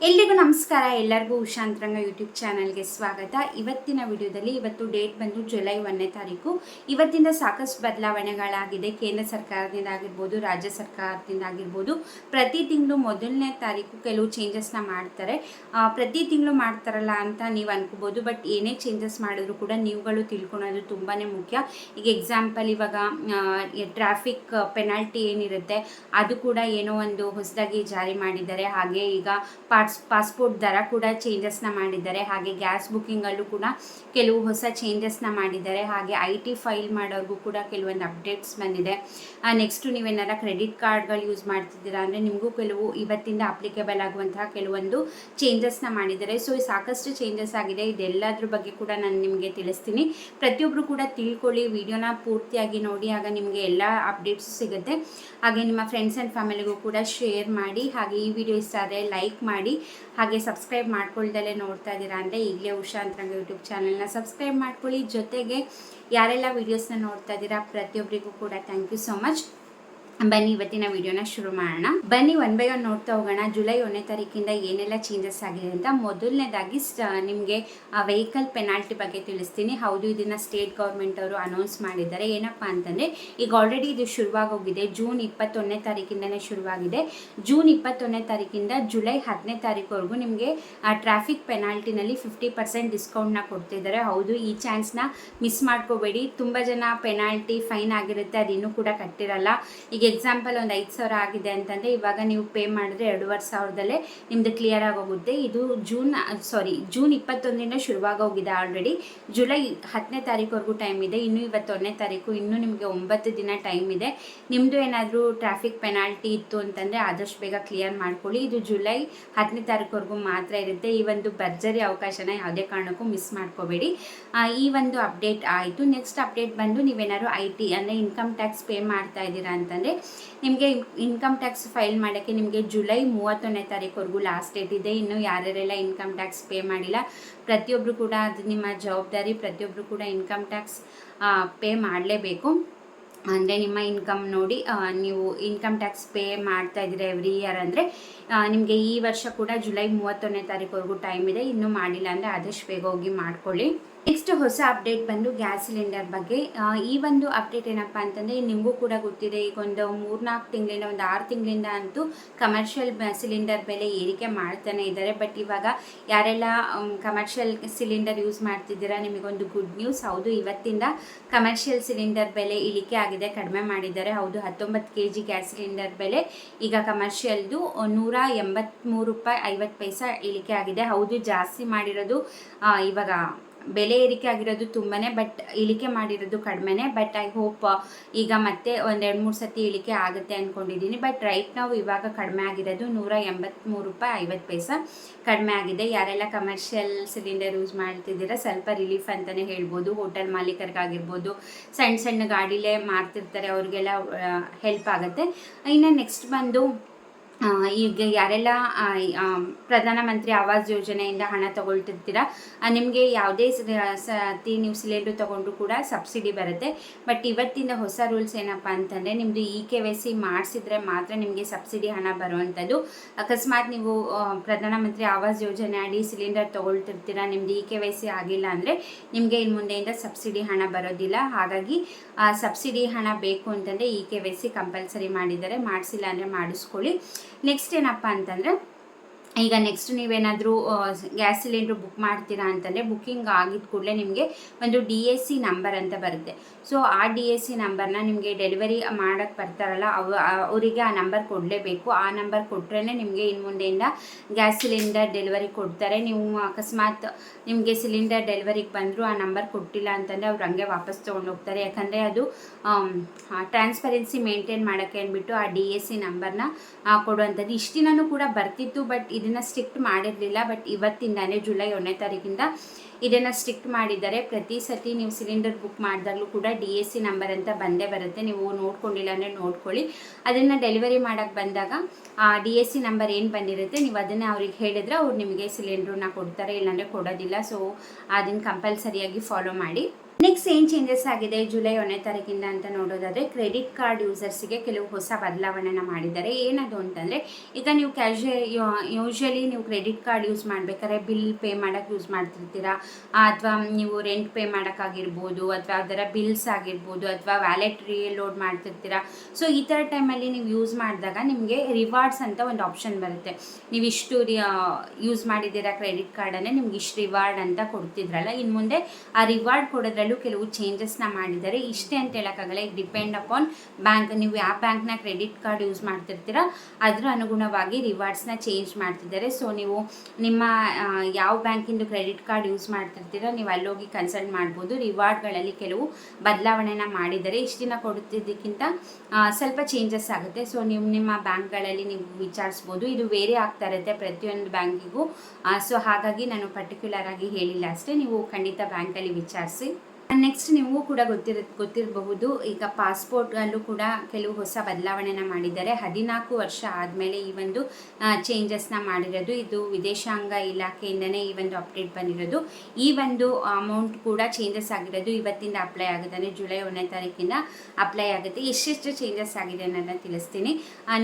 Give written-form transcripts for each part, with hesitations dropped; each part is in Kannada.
ಎಲ್ರಿಗೂ ನಮಸ್ಕಾರ. ಎಲ್ಲರಿಗೂ ಉಷಾಂತರಂಗ ಯೂಟ್ಯೂಬ್ ಚಾನಲ್ಗೆ ಸ್ವಾಗತ. ಇವತ್ತಿನ ವಿಡಿಯೋದಲ್ಲಿ ಇವತ್ತು ಡೇಟ್ ಬಂದು ಜುಲೈ 1ನೇ ತಾರೀಕು. ಇವತ್ತಿಂದ ಸಾಕಷ್ಟು ಬದಲಾವಣೆಗಳಾಗಿದೆ. ಕೇಂದ್ರ ಸರ್ಕಾರದಿಂದ ಆಗಿರ್ಬೋದು, ರಾಜ್ಯ ಸರ್ಕಾರದಿಂದ ಆಗಿರ್ಬೋದು. ಪ್ರತಿ ತಿಂಗಳು 1ನೇ ತಾರೀಕು ಕೆಲವು ಚೇಂಜಸ್ನ ಮಾಡ್ತಾರೆ. ಪ್ರತಿ ತಿಂಗಳು ಮಾಡ್ತಾರಲ್ಲ ಅಂತ ನೀವು ಅನ್ಕೋಬೋದು. ಬಟ್ ಏನೇ ಚೇಂಜಸ್ ಮಾಡಿದ್ರು ಕೂಡ ನೀವುಗಳು ತಿಳ್ಕೊಳೋದು ತುಂಬಾ ಮುಖ್ಯ. ಈಗ ಎಕ್ಸಾಂಪಲ್ ಇವಾಗ ಟ್ರಾಫಿಕ್ ಪೆನಾಲ್ಟಿ ಏನಿರುತ್ತೆ ಅದು ಕೂಡ ಏನೋ ಒಂದು ಹೊಸದಾಗಿ ಜಾರಿ ಮಾಡಿದ್ದಾರೆ. ಹಾಗೆ ಈಗ ಪಾಸ್ಪೋರ್ಟ್ ದರ ಕೂಡ ಚೇಂಜಸ್ನ ಮಾಡಿದ್ದಾರೆ. ಹಾಗೆ ಗ್ಯಾಸ್ ಬುಕ್ಕಿಂಗಲ್ಲೂ ಕೂಡ ಕೆಲವು ಹೊಸ ಚೇಂಜಸ್ನ ಮಾಡಿದ್ದಾರೆ. ಹಾಗೆ IT ಫೈಲ್ ಮಾಡೋರ್ಗೂ ಕೂಡ ಕೆಲವೊಂದು ಅಪ್ಡೇಟ್ಸ್ ಬಂದಿದೆ. ನೆಕ್ಸ್ಟು ನೀವೇನಾರ ಕ್ರೆಡಿಟ್ ಕಾರ್ಡ್ಗಳು ಯೂಸ್ ಮಾಡ್ತಿದ್ದೀರಾ ಅಂದರೆ ನಿಮಗೂ ಕೆಲವು ಇವತ್ತಿಂದ ಅಪ್ಲಿಕೇಬಲ್ ಆಗುವಂತಹ ಕೆಲವೊಂದು ಚೇಂಜಸ್ನ ಮಾಡಿದ್ದಾರೆ. ಸೊ ಸಾಕಷ್ಟು ಚೇಂಜಸ್ ಆಗಿದೆ. ಇದೆಲ್ಲದ್ರ ಬಗ್ಗೆ ಕೂಡ ನಾನು ನಿಮಗೆ ತಿಳಿಸ್ತೀನಿ. ಪ್ರತಿಯೊಬ್ಬರು ಕೂಡ ತಿಳ್ಕೊಳ್ಳಿ, ವಿಡಿಯೋನ ಪೂರ್ತಿಯಾಗಿ ನೋಡಿ, ಆಗ ನಿಮಗೆ ಎಲ್ಲ ಅಪ್ಡೇಟ್ಸು ಸಿಗುತ್ತೆ. ಹಾಗೆ ನಿಮ್ಮ ಫ್ರೆಂಡ್ಸ್ ಆ್ಯಂಡ್ ಫ್ಯಾಮಿಲಿಗೂ ಕೂಡ ಶೇರ್ ಮಾಡಿ. ಹಾಗೆ ಈ ವಿಡಿಯೋ ಇಷ್ಟ ಆದರೆ ಲೈಕ್ ಮಾಡಿ. ಹಾಗೆ ಸಬ್ಸ್ಕ್ರೈಬ್ ಮಾಡ್ಕೊಳ್ದಲ್ಲೇ ನೋಡ್ತಾ ಇದ್ದೀರಾ ಅಂದರೆ ಈಗಲೇ ಉಷಾಂತರಂಗ ಯೂಟ್ಯೂಬ್ ಚಾನಲ್ನ ಸಬ್ಸ್ಕ್ರೈಬ್ ಮಾಡ್ಕೊಳ್ಳಿ. ಜೊತೆಗೆ ಯಾರೆಲ್ಲ ವೀಡಿಯೋಸ್ನ ನೋಡ್ತಾ ಇದ್ದೀರಾ ಪ್ರತಿಯೊಬ್ಬರಿಗೂ ಕೂಡ ಥ್ಯಾಂಕ್ ಯು ಸೋ ಮಚ್. ಬನ್ನಿ ಇವತ್ತಿನ ವಿಡಿಯೋನ ಶುರು ಮಾಡೋಣ. ಬನ್ನಿ ಒನ್ ಬೈ ಒನ್ ನೋಡ್ತಾ ಹೋಗೋಣ. ಜುಲೈ 1ನೇ ತಾರೀಕಿಂದ ಏನೆಲ್ಲ ಚೇಂಜಸ್ ಆಗಿದೆ ಅಂತ. ಮೊದಲನೇದಾಗಿ ನಿಮಗೆ ವೆಹಿಕಲ್ ಪೆನಾಲ್ಟಿ ಬಗ್ಗೆ ತಿಳಿಸ್ತೀನಿ. ಹೌದು, ಇದನ್ನು ಸ್ಟೇಟ್ ಗೌರ್ಮೆಂಟ್ ಅವರು ಅನೌನ್ಸ್ ಮಾಡಿದ್ದಾರೆ. ಏನಪ್ಪ ಅಂತಂದರೆ ಈಗ ಆಲ್ರೆಡಿ ಇದು ಶುರುವಾಗೋಗಿದೆ. ಜೂನ್ 21ನೇ ತಾರೀಕಿಂದನೇ ಶುರುವಾಗಿದೆ. ಜೂನ್ 21ನೇ ತಾರೀಕಿಂದ ಜುಲೈ 10ನೇ ತಾರೀಕುವರೆಗೂ ನಿಮಗೆ ಟ್ರಾಫಿಕ್ ಪೆನಾಲ್ಟಿನಲ್ಲಿ 50% ಡಿಸ್ಕೌಂಟ್ನ ಕೊಡ್ತಿದ್ದಾರೆ. ಹೌದು, ಈ ಚಾನ್ಸ್ನ ಮಿಸ್ ಮಾಡ್ಕೋಬೇಡಿ. ತುಂಬ ಜನ ಪೆನಾಲ್ಟಿ ಫೈನ್ ಆಗಿರುತ್ತೆ, ಅದು ಇನ್ನೂ ಕೂಡ ಕಟ್ಟಿರಲ್ಲ. ಈಗ ಎಕ್ಸಾಂಪಲ್ ಒಂದು 5,000 ಆಗಿದೆ ಅಂತಂದರೆ ಇವಾಗ ನೀವು ಪೇ ಮಾಡಿದ್ರೆ 2,500ದಲ್ಲೇ ನಿಮ್ಮದು ಕ್ಲಿಯರ್ ಆಗೋಗುತ್ತೆ. ಇದು ಜೂನ್ 21ರಿಂದ ಶುರುವಾಗೋಗಿದೆ. ಆಲ್ರೆಡಿ ಜುಲೈ 10ನೇ ತಾರೀಕುವರೆಗೂ ಟೈಮ್ ಇದೆ. ಇನ್ನೂ ಇವತ್ತು 1ನೇ ತಾರೀಕು, ಇನ್ನೂ ನಿಮಗೆ 9 ದಿನ ಟೈಮ್ ಇದೆ. ನಿಮ್ಮದು ಏನಾದರೂ ಟ್ರಾಫಿಕ್ ಪೆನಾಲ್ಟಿ ಇತ್ತು ಅಂತಂದರೆ ಆದಷ್ಟು ಬೇಗ ಕ್ಲಿಯರ್ ಮಾಡ್ಕೊಳ್ಳಿ. ಇದು ಜುಲೈ 10ನೇ ತಾರೀಕುವರೆಗೂ ಮಾತ್ರ ಇರುತ್ತೆ. ಈ ಒಂದು ಭರ್ಜರಿ ಅವಕಾಶನ ಯಾವುದೇ ಕಾರಣಕ್ಕೂ ಮಿಸ್ ಮಾಡ್ಕೋಬೇಡಿ. ಈ ಒಂದು ಅಪ್ಡೇಟ್ ಆಯಿತು. ನೆಕ್ಸ್ಟ್ ಅಪ್ಡೇಟ್ ಬಂದು ನೀವೇನಾದ್ರು IT ಅಂದರೆ ಇನ್ಕಮ್ ಟ್ಯಾಕ್ಸ್ ಪೇ ಮಾಡ್ತಾ ಇದ್ದೀರಾ ಅಂತಂದರೆ ನಿಮಗೆ ಇನ್ಕಮ್ ಟ್ಯಾಕ್ಸ್ ಫೈಲ್ ಮಾಡೋಕ್ಕೆ ನಿಮಗೆ ಜುಲೈ 31ನೇ ತಾರೀಕುವರೆಗೂ ಲಾಸ್ಟ್ ಡೇಟ್ ಇದೆ. ಇನ್ನು ಯಾರ್ಯಾರೆಲ್ಲ ಇನ್ಕಮ್ ಟ್ಯಾಕ್ಸ್ ಪೇ ಮಾಡಿಲ್ಲ ಪ್ರತಿಯೊಬ್ಬರು ಕೂಡ ಅದು ನಿಮ್ಮ ಜವಾಬ್ದಾರಿ. ಪ್ರತಿಯೊಬ್ಬರು ಕೂಡ ಇನ್ಕಮ್ ಟ್ಯಾಕ್ಸ್ ಪೇ ಮಾಡಲೇಬೇಕು. ಅಂದರೆ ನಿಮ್ಮ ಇನ್ಕಮ್ ನೋಡಿ ನೀವು ಇನ್ಕಮ್ ಟ್ಯಾಕ್ಸ್ ಪೇ ಮಾಡ್ತಾ ಇದ್ದೀರಾ ಎವ್ರಿ ಇಯರ್ ಅಂದರೆ ನಿಮಗೆ ಈ ವರ್ಷ ಕೂಡ ಜುಲೈ 31ನೇ ತಾರೀಕುವರೆಗೂ ಟೈಮ್ ಇದೆ. ಇನ್ನೂ ಮಾಡಿಲ್ಲ ಅಂದರೆ ಆದಷ್ಟು ಬೇಗ ಹೋಗಿ ಮಾಡ್ಕೊಳ್ಳಿ. ನೆಕ್ಸ್ಟ್ ಹೊಸ ಅಪ್ಡೇಟ್ ಬಂದು ಗ್ಯಾಸ್ ಸಿಲಿಂಡರ್ ಬಗ್ಗೆ. ಈ ಒಂದು ಅಪ್ಡೇಟ್ ಏನಪ್ಪ ಅಂತಂದರೆ ನಿಮಗೂ ಕೂಡ ಗೊತ್ತಿದೆ. ಈಗ ಒಂದು 3-4 ತಿಂಗಳಿಂದ, ಒಂದು 6 ತಿಂಗಳಿಂದ ಅಂತೂ ಕಮರ್ಷಿಯಲ್ ಸಿಲಿಂಡರ್ ಬೆಲೆ ಏರಿಕೆ ಮಾಡ್ತಾನೆ ಇದ್ದಾರೆ. ಬಟ್ ಇವಾಗ ಯಾರೆಲ್ಲ ಕಮರ್ಷಿಯಲ್ ಸಿಲಿಂಡರ್ ಯೂಸ್ ಮಾಡ್ತಿದ್ದೀರಾ ನಿಮಗೊಂದು ಗುಡ್ ನ್ಯೂಸ್. ಹೌದು, ಇವತ್ತಿಂದ ಕಮರ್ಷಿಯಲ್ ಸಿಲಿಂಡರ್ ಬೆಲೆ ಇಳಿಕೆ ಆಗಿದೆ, ಕಡಿಮೆ ಮಾಡಿದ್ದಾರೆ. ಹೌದು, 19 kg ಗ್ಯಾಸ್ ಸಿಲಿಂಡರ್ ಬೆಲೆ ಈಗ ಕಮರ್ಷಿಯಲ್ದು ₹183.50 ಇಳಿಕೆ ಆಗಿದೆ. ಹೌದು, ಜಾಸ್ತಿ ಮಾಡಿರೋದು ಇವಾಗ ಬೆಲೆ ಏರಿಕೆ ಆಗಿರೋದು ತುಂಬಾ, ಬಟ್ ಇಳಿಕೆ ಮಾಡಿರೋದು ಕಡಿಮೆನೇ. ಬಟ್ ಐ ಹೋಪ್ ಈಗ ಮತ್ತೆ ಒಂದು 2-3 ಸತಿ ಇಳಿಕೆ ಆಗುತ್ತೆ ಅಂದ್ಕೊಂಡಿದ್ದೀನಿ. ಬಟ್ ರೈಟ್ ನಾವು ಇವಾಗ ಕಡಿಮೆ ಆಗಿರೋದು ₹183.50 ಕಡಿಮೆ ಆಗಿದೆ. ಯಾರೆಲ್ಲ ಕಮರ್ಷಿಯಲ್ ಸಿಲಿಂಡರ್ ಯೂಸ್ ಮಾಡ್ತಿದ್ದೀರಾ ಸ್ವಲ್ಪ ರಿಲೀಫ್ ಅಂತಲೇ ಹೇಳ್ಬೋದು. ಹೋಟೆಲ್ ಮಾಲೀಕರಿಗಾಗಿರ್ಬೋದು, ಸಣ್ಣ ಸಣ್ಣ ಗಾಡಿಲೇ ಮಾರ್ತಿರ್ತಾರೆ, ಅವ್ರಿಗೆಲ್ಲ ಹೆಲ್ಪ್ ಆಗುತ್ತೆ. ಇನ್ನು ನೆಕ್ಸ್ಟ್ ಬಂದು ಈಗ ಯಾರೆಲ್ಲ ಪ್ರಧಾನಮಂತ್ರಿ ಆವಾಸ್ ಯೋಜನೆಯಿಂದ ಹಣ ತಗೊಳ್ತಿರ್ತೀರ ನಿಮಗೆ ಯಾವುದೇ ಸತಿ ನೀವು ಸಿಲಿಂಡ್ರ್ ತೊಗೊಂಡ್ರು ಕೂಡ ಸಬ್ಸಿಡಿ ಬರುತ್ತೆ. ಬಟ್ ಇವತ್ತಿಂದ ಹೊಸ ರೂಲ್ಸ್ ಏನಪ್ಪ ಅಂತಂದರೆ ನಿಮ್ಮದು EKYC ಮಾಡಿಸಿದ್ರೆ ಮಾತ್ರ ನಿಮಗೆ ಸಬ್ಸಿಡಿ ಹಣ ಬರುವಂಥದ್ದು. ಅಕಸ್ಮಾತ್ ನೀವು ಪ್ರಧಾನಮಂತ್ರಿ ಆವಾಸ್ ಯೋಜನೆ ಅಡಿ ಸಿಲಿಂಡರ್ ತೊಗೊಳ್ತಿರ್ತೀರ, ನಿಮ್ಮದು EKYC ಆಗಿಲ್ಲ ಅಂದರೆ ನಿಮಗೆ ಇನ್ನು ಮುಂದೆಯಿಂದ ಸಬ್ಸಿಡಿ ಹಣ ಬರೋದಿಲ್ಲ. ಹಾಗಾಗಿ ಸಬ್ಸಿಡಿ ಹಣ ಬೇಕು ಅಂತಂದರೆ EKYC ಕಂಪಲ್ಸರಿ ಮಾಡಿದ್ದಾರೆ. ಮಾಡಿಸಿಲ್ಲ ಅಂದರೆ ಮಾಡಿಸ್ಕೊಳ್ಳಿ. ನೆಕ್ಸ್ಟ್ ಏನಪ್ಪ ಅಂತಂದರೆ ಈಗ ನೆಕ್ಸ್ಟ್ ನೀವೇನಾದರೂ ಗ್ಯಾಸ್ ಸಿಲಿಂಡ್ರು ಬುಕ್ ಮಾಡ್ತೀರಾ ಅಂತಂದರೆ ಬುಕ್ಕಿಂಗ್ ಆಗಿದ ಕೂಡಲೇ ನಿಮಗೆ ಒಂದು DAC ನಂಬರ್ ಅಂತ ಬರುತ್ತೆ. ಸೊ ಆ DAC ನಂಬರ್ನ ನಿಮಗೆ ಡೆಲಿವರಿ ಮಾಡೋಕ್ಕೆ ಬರ್ತಾರಲ್ಲ ಅವರಿಗೆ ಆ ನಂಬರ್ ಕೊಡಲೇಬೇಕು. ಆ ನಂಬರ್ ಕೊಟ್ಟರೆ ನಿಮಗೆ ಇನ್ನು ಮುಂದೆಯಿಂದ ಗ್ಯಾಸ್ ಸಿಲಿಂಡರ್ ಡೆಲಿವರಿ ಕೊಡ್ತಾರೆ. ನೀವು ಅಕಸ್ಮಾತ್ ನಿಮಗೆ ಸಿಲಿಂಡರ್ ಡೆಲಿವರಿಗೆ ಬಂದರೂ ಆ ನಂಬರ್ ಕೊಟ್ಟಿಲ್ಲ ಅಂತಂದರೆ ಅವ್ರು ಹಂಗೆ ವಾಪಸ್ ತೊಗೊಂಡು ಹೋಗ್ತಾರೆ. ಯಾಕಂದರೆ ಅದು ಟ್ರಾನ್ಸ್ಪರೆನ್ಸಿ ಮೇಂಟೈನ್ ಮಾಡೋಕ್ಕೆ ಅಂದ್ಬಿಟ್ಟು ಆ DAC ನಂಬರ್ನ ಕೊಡುವಂಥದ್ದು. ಇಷ್ಟು ದಿನವೂ ಕೂಡ ಬರ್ತಿತ್ತು, ಬಟ್ ಇದನ್ನು ಸ್ಟ್ರಿಕ್ಟ್ ಮಾಡಿರಲಿಲ್ಲ. ಬಟ್ ಇವತ್ತಿಂದಾನೇ ಜುಲೈ 1ನೇ ತಾರೀಕಿಂದ ಇದನ್ನು ಸ್ಟ್ರಿಕ್ಟ್ ಮಾಡಿದ್ದಾರೆ. ಪ್ರತಿ ಸತಿ ನೀವು ಸಿಲಿಂಡರ್ ಬುಕ್ ಮಾಡಿದಾಗಲೂ ಕೂಡ DAC ನಂಬರ್ ಅಂತ ಬಂದೇ ಬರುತ್ತೆ. ನೀವು ನೋಡ್ಕೊಂಡಿಲ್ಲ ಅಂದರೆ ನೋಡ್ಕೊಳ್ಳಿ. ಅದನ್ನು ಡೆಲಿವರಿ ಮಾಡೋಕ್ಕೆ ಬಂದಾಗ DAC ನಂಬರ್ ಏನು ಬಂದಿರುತ್ತೆ ನೀವು ಅದನ್ನು ಅವ್ರಿಗೆ ಹೇಳಿದರೆ ಅವ್ರು ನಿಮಗೆ ಸಿಲಿಂಡ್ರನ್ನ ಕೊಡ್ತಾರೆ, ಇಲ್ಲಾಂದರೆ ಕೊಡೋದಿಲ್ಲ. ಸೊ ಅದನ್ನು ಕಂಪಲ್ಸರಿಯಾಗಿ ಫಾಲೋ ಮಾಡಿ. ನೆಕ್ಸ್ಟ್ ಏನು ಚೇಂಜಸ್ ಆಗಿದೆ ಜುಲೈ 1ನೇ ತಾರೀಕಿಂದ ಅಂತ ನೋಡೋದಾದರೆ, ಕ್ರೆಡಿಟ್ ಕಾರ್ಡ್ ಯೂಸರ್ಸಿಗೆ ಕೆಲವು ಹೊಸ ಬದಲಾವಣೆನ ಮಾಡಿದ್ದಾರೆ. ಏನದು ಅಂತಂದರೆ, ಈಗ ನೀವು ಯೂಶ್ವಲಿ ನೀವು ಕ್ರೆಡಿಟ್ ಕಾರ್ಡ್ ಯೂಸ್ ಮಾಡಬೇಕಾದ್ರೆ ಬಿಲ್ ಪೇ ಮಾಡೋಕ್ಕೆ ಯೂಸ್ ಮಾಡ್ತಿರ್ತೀರಾ, ಅಥವಾ ನೀವು ರೆಂಟ್ ಪೇ ಮಾಡೋಕ್ಕಾಗಿರ್ಬೋದು, ಅಥವಾ ಅದರ ಬಿಲ್ಸ್ ಆಗಿರ್ಬೋದು, ಅಥವಾ ವ್ಯಾಲೆಟ್ ಲೋಡ್ ಮಾಡ್ತಿರ್ತೀರಾ. ಸೊ ಈ ಥರ ಟೈಮಲ್ಲಿ ನೀವು ಯೂಸ್ ಮಾಡಿದಾಗ ನಿಮಗೆ ರಿವಾರ್ಡ್ಸ್ ಅಂತ ಒಂದು ಆಪ್ಷನ್ ಬರುತ್ತೆ. ನೀವು ಇಷ್ಟು ಯೂಸ್ ಮಾಡಿದ್ದೀರಾ ಕ್ರೆಡಿಟ್ ಕಾರ್ಡನ್ನೇ, ನಿಮ್ಗೆ ಇಷ್ಟು ರಿವಾರ್ಡ್ ಅಂತ ಕೊಡ್ತಿದ್ರಲ್ಲ, ಇನ್ನು ಮುಂದೆ ಆ ರಿವಾರ್ಡ್ ಕೊಡೋದ್ರಲ್ಲಿ ಕೆಲವು ಚೇಂಜಸ್ನ ಮಾಡಿದ್ದಾರೆ. ಇಷ್ಟೇ ಅಂತ ಹೇಳೋಕ್ಕಾಗಲ್ಲ, ಈಗ ಡಿಪೆಂಡ್ ಅಪಾನ್ ಬ್ಯಾಂಕ್. ನೀವು ಯಾವ ಬ್ಯಾಂಕ್ನ ಕ್ರೆಡಿಟ್ ಕಾರ್ಡ್ ಯೂಸ್ ಮಾಡ್ತಿರ್ತೀರಾ ಅದರ ಅನುಗುಣವಾಗಿ ರಿವಾರ್ಡ್ಸ್ನ ಚೇಂಜ್ ಮಾಡ್ತಿದ್ದಾರೆ. ಸೊ ನೀವು ನಿಮ್ಮ ಯಾವ ಬ್ಯಾಂಕಿಂದು ಕ್ರೆಡಿಟ್ ಕಾರ್ಡ್ ಯೂಸ್ ಮಾಡ್ತಿರ್ತೀರಾ ನೀವು ಅಲ್ಲೋಗಿ ಕನ್ಸಲ್ಟ್ ಮಾಡ್ಬೋದು. ರಿವಾರ್ಡ್ಗಳಲ್ಲಿ ಕೆಲವು ಬದಲಾವಣೆನ ಮಾಡಿದ್ದಾರೆ. ಇಷ್ಟು ದಿನ ಕೊಡುತ್ತಿದ್ದಕ್ಕಿಂತ ಸ್ವಲ್ಪ ಚೇಂಜಸ್ ಆಗುತ್ತೆ. ಸೊ ನೀವು ನಿಮ್ಮ ಬ್ಯಾಂಕ್ಗಳಲ್ಲಿ ನೀವು ವಿಚಾರಿಸ್ಬೋದು. ಇದು ವೇರಿ ಆಗ್ತಾ ಇರುತ್ತೆ ಪ್ರತಿಯೊಂದು ಬ್ಯಾಂಕಿಗೂ. ಸೊ ಹಾಗಾಗಿ ನಾನು ಪರ್ಟಿಕ್ಯುಲರ್ ಆಗಿ ಹೇಳಿಲ್ಲ ಅಷ್ಟೇ, ನೀವು ಖಂಡಿತ ಬ್ಯಾಂಕಲ್ಲಿ ವಿಚಾರಿಸಿ. ನೆಕ್ಸ್ಟ್ ನಿಮಗೂ ಕೂಡ ಗೊತ್ತಿರಬಹುದು, ಈಗ ಪಾಸ್ಪೋರ್ಟ್ಗಳಲ್ಲೂ ಕೂಡ ಕೆಲವು ಹೊಸ ಬದಲಾವಣೆನ ಮಾಡಿದ್ದಾರೆ. 14 ವರ್ಷ ಆದಮೇಲೆ ಈ ಒಂದು ಚೇಂಜಸ್ನ ಮಾಡಿರೋದು. ಇದು ವಿದೇಶಾಂಗ ಇಲಾಖೆಯಿಂದನೇ ಈ ಒಂದು ಅಪ್ಡೇಟ್ ಬಂದಿರೋದು. ಈ ಒಂದು ಅಮೌಂಟ್ ಕೂಡ ಚೇಂಜಸ್ ಆಗಿರೋದು ಇವತ್ತಿಂದ ಅಪ್ಲೈ ಆಗುತ್ತೆ, ಅಂದರೆ ಜುಲೈ 1ನೇ ತಾರೀಕಿಂದ ಅಪ್ಲೈ ಆಗುತ್ತೆ. ಎಷ್ಟೆಷ್ಟು ಚೇಂಜಸ್ ಆಗಿದೆ ಅನ್ನೋದನ್ನ ತಿಳಿಸ್ತೀನಿ.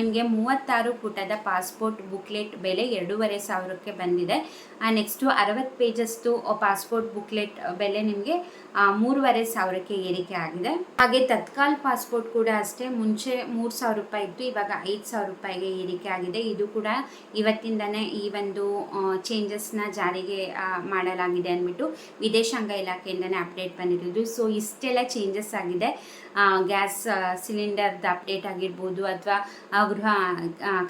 ನಿಮಗೆ 36 ಪುಟದ ಪಾಸ್ಪೋರ್ಟ್ ಬುಕ್ಲೆಟ್ ಬೆಲೆ 2,500 ಬಂದಿದೆ. ನೆಕ್ಸ್ಟು 60 ಪೇಜಸ್ದು ಪಾಸ್ಪೋರ್ಟ್ ಬುಕ್ಲೆಟ್ ಬೆಲೆ ನಿಮಗೆ 3,500 ಏರಿಕೆ ಆಗಿದೆ. ಹಾಗೆ ತತ್ಕಾಲ್ ಪಾಸ್ಪೋರ್ಟ್ ಕೂಡ ಅಷ್ಟೇ, ಮುಂಚೆ 3,000 ರೂಪಾಯಿ ಇತ್ತು, ಇವಾಗ 5,000 ರೂಪಾಯಿಗೆ ಏರಿಕೆ ಆಗಿದೆ. ಇದು ಕೂಡ ಇವತ್ತಿಂದನೇ ಈ ಒಂದು ಚೇಂಜಸ್ನ ಜಾರಿಗೆ ಮಾಡಲಾಗಿದೆ ಅಂದ್ಬಿಟ್ಟು ವಿದೇಶಾಂಗ ಇಲಾಖೆಯಿಂದನೇ ಅಪ್ಡೇಟ್ ಬಂದಿರೋದು. ಸೊ ಇಷ್ಟೆಲ್ಲ ಚೇಂಜಸ್ ಆಗಿದೆ. ಗ್ಯಾಸ್ ಸಿಲಿಂಡರ್ದು ಅಪ್ಡೇಟ್ ಆಗಿರ್ಬೋದು, ಅಥವಾ ಗೃಹ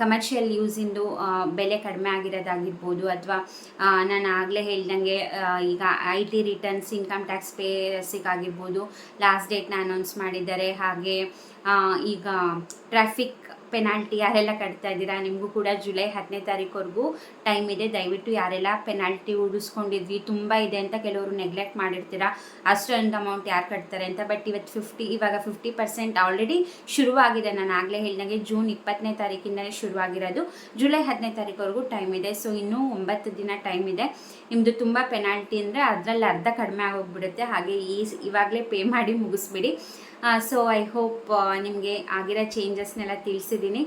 ಕಮರ್ಷಿಯಲ್ ಯೂಸಿಂದು ಬೆಲೆ ಕಡಿಮೆ ಆಗಿರೋದಾಗಿರ್ಬೋದು, ಅಥವಾ ನಾನು ಆಗಲೇ ಹೇಳ್ದಂಗೆ ಈಗ IT ರಿಟರ್ನ್ಸ್, ಇನ್ಕಮ್ ಟ್ಯಾಕ್ಸ್ ಪೇಸಿಗಾಗಿರ್ಬೋದು ಲಾಸ್ಟ್ ಡೇಟ್ನ ಅನೌನ್ಸ್ ಮಾಡಿದ್ದಾರೆ. ಹಾಗೆ ಈಗ ಟ್ರಾಫಿಕ್ ಪೆನಾಲ್ಟಿ ಯಾರೆಲ್ಲ ಕಟ್ತಾ ಇದ್ದೀರಾ ನಿಮಗೂ ಕೂಡ ಜುಲೈ 10ನೇ ತಾರೀಕುವರೆಗೂ ಟೈಮ್ ಇದೆ. ದಯವಿಟ್ಟು ಯಾರೆಲ್ಲ ಪೆನಾಲ್ಟಿ ಉಳಿಸ್ಕೊಂಡಿದ್ವಿ ತುಂಬ ಇದೆ ಅಂತ ಕೆಲವರು ನೆಗ್ಲೆಕ್ಟ್ ಮಾಡಿರ್ತೀರಾ, ಅಷ್ಟೊಂದು ಅಮೌಂಟ್ ಯಾರು ಕಟ್ತಾರೆ ಅಂತ. ಬಟ್ ಇವಾಗ 50% ಆಲ್ರೆಡಿ ಶುರುವಾಗಿದೆ. ನಾನು ಆಗಲೇ ಹೇಳಿದಂಗೆ ಜೂನ್ 20ನೇ ತಾರೀಕಿಂದಲೇ ಶುರುವಾಗಿರೋದು. ಜುಲೈ 10ನೇ ತಾರೀಕುವರೆಗೂ ಟೈಮ್ ಇದೆ. ಸೊ ಇನ್ನೂ 9 ದಿನ ಟೈಮ್ ಇದೆ. ನಿಮ್ಮದು ತುಂಬ ಪೆನಾಲ್ಟಿ ಅಂದರೆ ಅದರಲ್ಲಿ ಅರ್ಧ ಕಡಿಮೆ ಆಗೋಗ್ಬಿಡುತ್ತೆ. ಹಾಗೆ ಇವಾಗಲೇ ಪೇ ಮಾಡಿ ಮುಗಿಸ್ಬಿಡಿ. ಸೊ ಐ ಹೋಪ್ ನಿಮಗೆ ಆಗಿರೋ ಚೇಂಜಸ್ನೆಲ್ಲ ತಿಳಿಸಿದ್ದೀನಿ.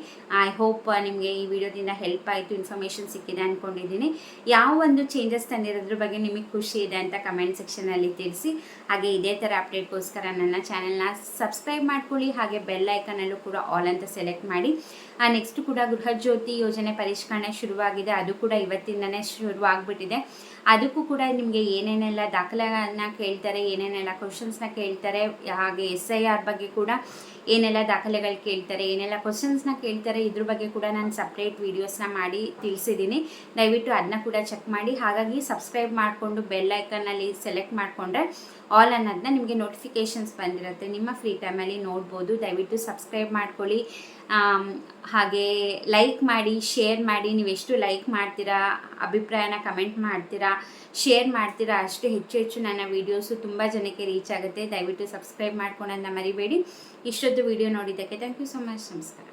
ಐ ಹೋಪ್ ನಿಮಗೆ ಈ ವಿಡಿಯೋದಿಂದ ಹೆಲ್ಪ್ ಆಯಿತು, ಇನ್ಫಾರ್ಮೇಷನ್ ಸಿಕ್ಕಿದೆ ಅಂದ್ಕೊಂಡಿದ್ದೀನಿ. ಯಾವ ಒಂದು ಚೇಂಜಸ್ ತಂದಿರೋದ್ರ ಬಗ್ಗೆ ನಿಮಗೆ ಖುಷಿ ಇದೆ ಅಂತ ಕಮೆಂಟ್ ಸೆಕ್ಷನಲ್ಲಿ ತಿಳಿಸಿ. ಹಾಗೆ ಇದೇ ಥರ ಅಪ್ಡೇಟ್ಗೋಸ್ಕರ ನನ್ನ ಚಾನೆಲ್ನ ಸಬ್ಸ್ಕ್ರೈಬ್ ಮಾಡ್ಕೊಳ್ಳಿ. ಹಾಗೆ ಬೆಲ್ ಐಕನಲ್ಲೂ ಕೂಡ ಆಲ್ ಅಂತ ಸೆಲೆಕ್ಟ್ ಮಾಡಿ. ನೆಕ್ಸ್ಟ್ ಕೂಡ ಗೃಹಜ್ಯೋತಿ ಯೋಜನೆ ಪರಿಷ್ಕರಣೆ ಶುರುವಾಗಿದೆ, ಅದು ಕೂಡ ಇವತ್ತಿಂದನೇ ಶುರುವಾಗ್ಬಿಟ್ಟಿದೆ. ಅದಕ್ಕೂ ಕೂಡ ನಿಮಗೆ ಏನೇನೆಲ್ಲ ದಾಖಲೆಗಳನ್ನ ಕೇಳ್ತಾರೆ, ಏನೇನೆಲ್ಲ ಕ್ವಶನ್ಸ್ನ ಕೇಳ್ತಾರೆ, ಹಾಗೆ SIR ಬಗ್ಗೆ ಕೂಡ ಏನೆಲ್ಲ ದಾಖಲೆಗಳು ಕೇಳ್ತಾರೆ, ಏನೆಲ್ಲ ಕ್ವಶನ್ಸ್ನ ಕೇಳ್ತಾರೆ, ಇದ್ರ ಬಗ್ಗೆ ಕೂಡ ನಾನು ಸಪ್ರೇಟ್ ವೀಡಿಯೋಸ್ನ ಮಾಡಿ ತಿಳಿಸಿದ್ದೀನಿ. ದಯವಿಟ್ಟು ಅದನ್ನ ಕೂಡ ಚೆಕ್ ಮಾಡಿ. ಹಾಗಾಗಿ ಸಬ್ಸ್ಕ್ರೈಬ್ ಮಾಡಿಕೊಂಡು ಬೆಲ್ ಐಕನ್ನಲ್ಲಿ ಸೆಲೆಕ್ಟ್ ಮಾಡಿಕೊಂಡ್ರೆ ಆಲ್ ಅನ್ನೋದನ್ನ ನಿಮಗೆ ನೋಟಿಫಿಕೇಷನ್ಸ್ ಬಂದಿರುತ್ತೆ, ನಿಮ್ಮ ಫ್ರೀ ಟೈಮಲ್ಲಿ ನೋಡ್ಬೋದು. ದಯವಿಟ್ಟು ಸಬ್ಸ್ಕ್ರೈಬ್ ಮಾಡ್ಕೊಳ್ಳಿ. ಹಾಗೆ ಲೈಕ್ ಮಾಡಿ, ಶೇರ್ ಮಾಡಿ. ನೀವೆಷ್ಟು ಲೈಕ್ ಮಾಡ್ತೀರಾ, ಅಭಿಪ್ರಾಯನ ಕಮೆಂಟ್ ಮಾಡ್ತೀರಾ, ಶೇರ್ ಮಾಡ್ತೀರಾ, ಅಷ್ಟು ಹೆಚ್ಚು ನನ್ನ ವೀಡಿಯೋಸು ತುಂಬ ಜನಕ್ಕೆ ರೀಚ್ ಆಗುತ್ತೆ. ದಯವಿಟ್ಟು ಸಬ್ಸ್ಕ್ರೈಬ್ ಮಾಡ್ಕೊಳ್ಳೋದನ್ನ ಮರಿಬೇಡಿ. ಇಷ್ಟೊತ್ತು ವಿಡಿಯೋ ನೋಡಿದ್ದಕ್ಕೆ ಥ್ಯಾಂಕ್ ಯು ಸೊ ಮಚ್. ನಮಸ್ಕಾರ.